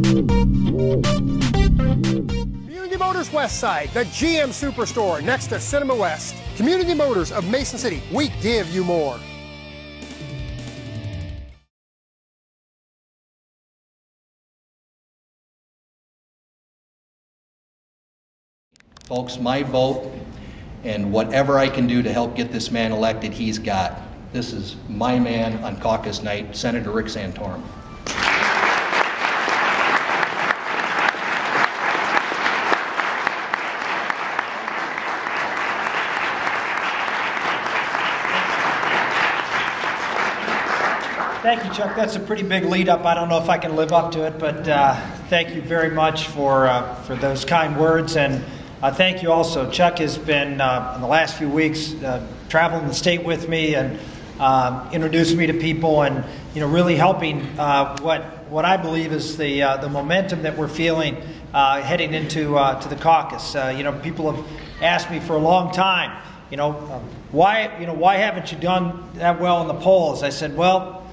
Community Motors West Side, the GM Superstore next to Cinema West. Community Motors of Mason City, we give you more. Folks, my vote and whatever I can do to help get this man elected, he's got. This is my man on caucus night, Senator Rick Santorum. Thank you, Chuck. That's a pretty big lead up. I don't know if I can live up to it, but thank you very much for those kind words. And thank you also. Chuck has been, in the last few weeks, traveling the state with me and introducing me to people and, really helping what I believe is the momentum that we're feeling heading into to the caucus. People have asked me for a long time, why haven't you done that well in the polls? I said, well,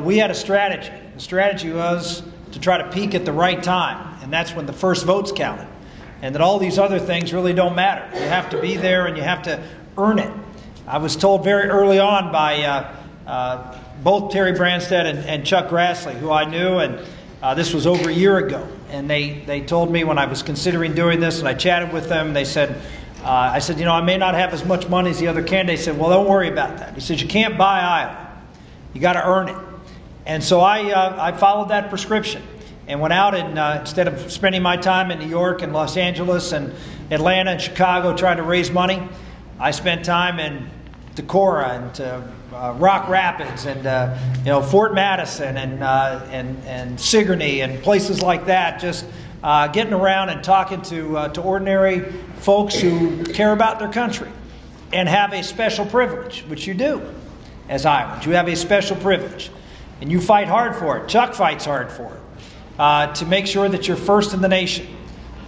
we had a strategy. The strategy was to try to peak at the right time, and that's when the first votes counted. And that all these other things really don't matter. You have to be there and you have to earn it. I was told very early on by both Terry Branstad and Chuck Grassley, who I knew, and this was over a year ago. And they told me when I was considering doing this, and I chatted with them, they said, I said, I may not have as much money as the other candidates. They said, well, don't worry about that. He said, you can't buy Iowa. You got to earn it. And so I followed that prescription and went out and instead of spending my time in New York and Los Angeles and Atlanta and Chicago trying to raise money, I spent time in Decorah and Rock Rapids and Fort Madison and Sigourney and places like that, just getting around and talking to ordinary folks who care about their country and have a special privilege, which you do as Iowans. You have a special privilege. And you fight hard for it. Chuck fights hard for it, to make sure that you're first in the nation.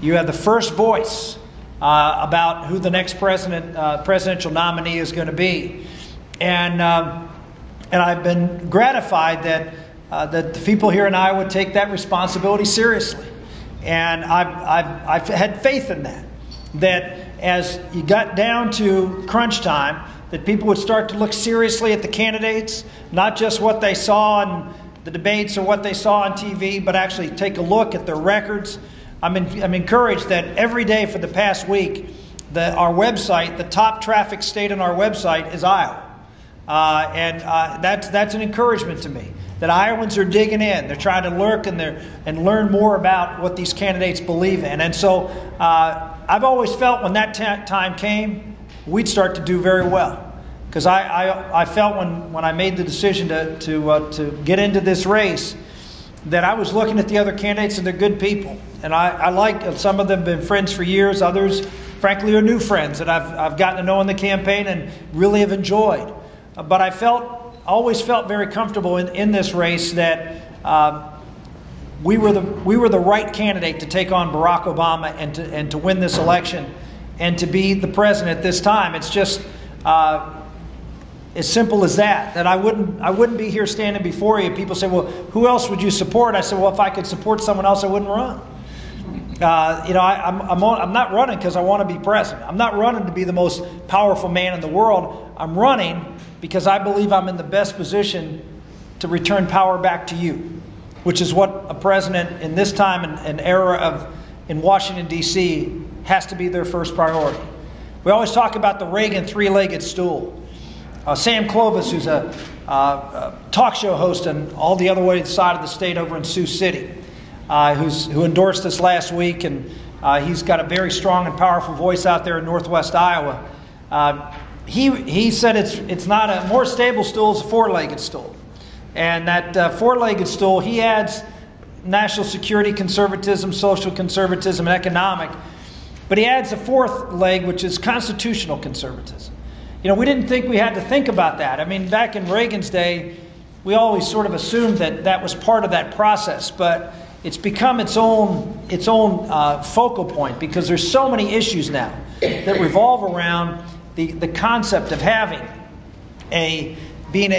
You have the first voice about who the next presidential nominee is going to be. And I've been gratified that the people here in Iowa take that responsibility seriously. And I've had faith in that as you got down to crunch time, that people would start to look seriously at the candidates, not just what they saw in the debates or what they saw on TV, but actually take a look at their records. I'm encouraged that every day for the past week, our website, the top traffic state on our website is Iowa. That's an encouragement to me, that Iowans are digging in. They're trying to lurk and learn more about what these candidates believe in. And so I've always felt when that time came, we'd start to do very well. Because I felt when I made the decision to get into this race that I was looking at the other candidates and they're good people. And I like, some of them have been friends for years, others frankly are new friends that I've gotten to know in the campaign and really have enjoyed. But I always felt very comfortable in this race that we were the right candidate to take on Barack Obama and to win this election and to be the president at this time. It's just as simple as that. That I wouldn't be here standing before you. People say, well, who else would you support? I said, well, if I could support someone else, I wouldn't run. I'm not running because I want to be president. I'm not running to be the most powerful man in the world. I'm running because I believe I'm in the best position to return power back to you, which is what a president in this time and era in Washington, D.C. has to be their first priority. We always talk about the Reagan three-legged stool. Sam Clovis, who's a talk show host on all the other way to the side of the state over in Sioux City, who endorsed us last week, and he's got a very strong and powerful voice out there in Northwest Iowa. He said it's not a more stable stool, it's a four-legged stool. And that four-legged stool, he adds national security conservatism, social conservatism, and economic. But he adds a fourth leg, which is constitutional conservatism. We didn't think we had to think about that. I mean, back in Reagan's day, we always sort of assumed that was part of that process. But it's become its own focal point because there's so many issues now that revolve around the concept of having being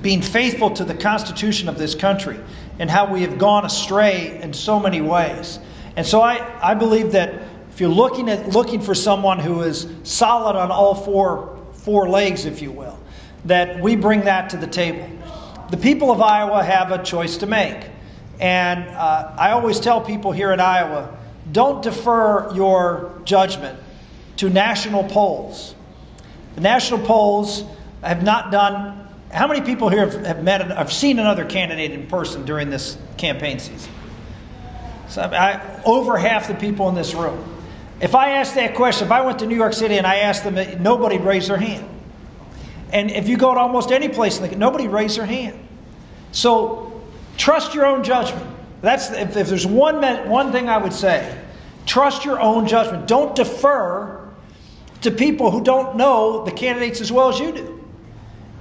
being faithful to the Constitution of this country and how we have gone astray in so many ways. And so I believe that if you're looking for someone who is solid on all four legs, if you will, that we bring that to the table. The people of Iowa have a choice to make. And I always tell people here in Iowa, don't defer your judgment to national polls. The national polls have not done. How many people here have seen another candidate in person during this campaign season? So over half the people in this room. If I asked that question, if I went to New York City and I asked them, nobody'd raise their hand. And if you go to almost any place, nobody'd raise their hand. So trust your own judgment. That's if there's one thing I would say, trust your own judgment. Don't defer to people who don't know the candidates as well as you do.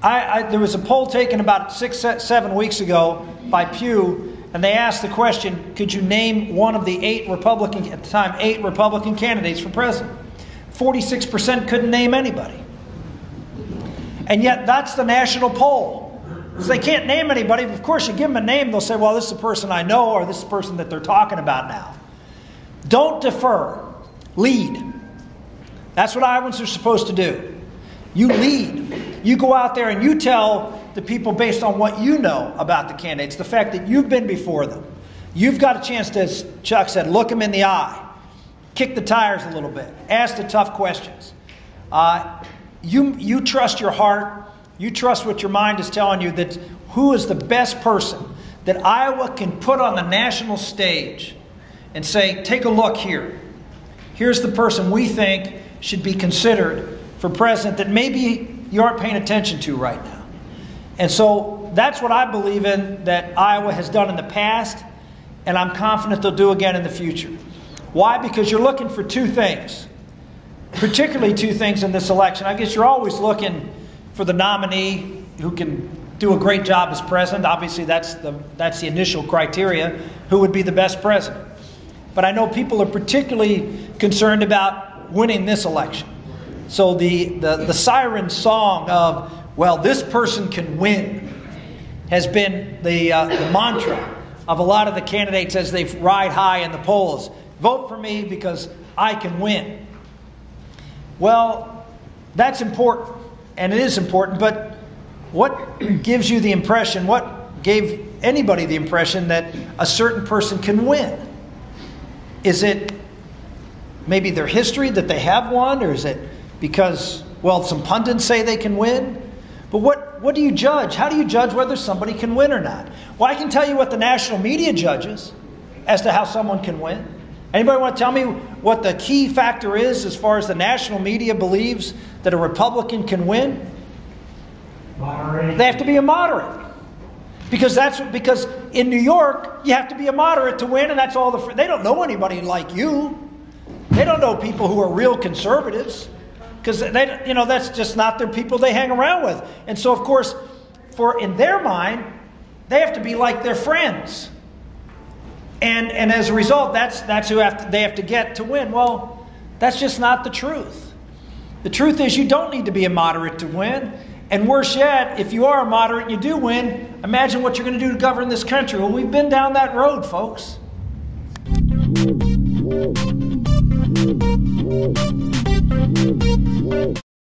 There was a poll taken about 6-7 weeks ago by Pew, and they asked the question, could you name one of the 8 Republican candidates for president? 46% couldn't name anybody. And yet that's the national poll. Because they can't name anybody. Of course, you give them a name, they'll say, well, this is the person I know, or this is the person that they're talking about now. Don't defer. Lead. That's what Iowans are supposed to do. You lead. You go out there and you tell the people based on what you know about the candidates, the fact that you've been before them. You've got a chance to, as Chuck said, look them in the eye, kick the tires a little bit, ask the tough questions. You trust your heart. You trust what your mind is telling you, that who is the best person that Iowa can put on the national stage and say, take a look here. Here's the person we think should be considered for president that maybe you aren't paying attention to right now. And so that's what I believe in, that Iowa has done in the past, and I'm confident they'll do again in the future. Why? Because you're looking for 2 things, particularly 2 things in this election. I guess you're always looking for the nominee who can do a great job as president. Obviously, that's the initial criteria, who would be the best president. But I know people are particularly concerned about winning this election. So the siren song of, well, this person can win, has been the mantra of a lot of the candidates as they ride high in the polls. Vote for me because I can win. Well, that's important, and it is important, but what gives you the impression, what gave anybody the impression that a certain person can win? Is it maybe their history that they have won, or is it because, well, some pundits say they can win? But what do you judge? How do you judge whether somebody can win or not? Well, I can tell you what the national media judges as to how someone can win. Anybody want to tell me what the key factor is as far as the national media believes that a Republican can win? Moderate. They have to be a moderate. Because in New York, you have to be a moderate to win, and that's all they don't know anybody like you. They don't know people who are real conservatives, because that's just not their people they hang around with. And so, of course, in their mind, they have to be like their friends. And as a result, that's who they have to get to win. Well, that's just not the truth. The truth is you don't need to be a moderate to win. And worse yet, if you are a moderate and you do win, imagine what you're going to do to govern this country. Well, we've been down that road, folks.